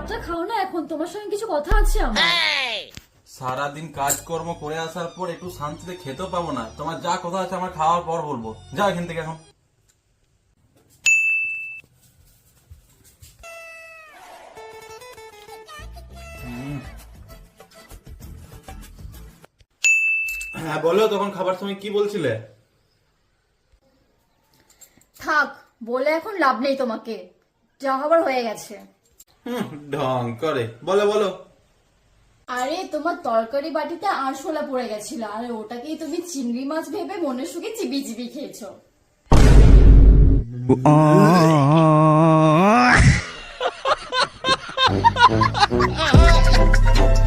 ভাতটা খাও না, এখন তোমার সঙ্গে কিছু কথা আছে আমার। সারাদিন কাজকর্ম করে আসার পর একটু শান্তিতে খেতেও পাবো না। তোমার যা কথা আছে আমার খাওয়ার পর বলবো। যাও এখান থেকে এখন। হ্যাঁ বলো, তখন খাবার সময় কি বলছিলে? থাক, বলে এখন লাভ নেই, তোমাকে যা হবার হয়ে গেছে। ঢং করে। বলো বলো। আরে তোমার তরকারি বাটিতে আরশোলা পড়ে গেছিল, আর ওটাকেই তুমি চিংড়ি মাছ ভেবে মনে সুখে চিবি চিবি খেয়েছো। Oh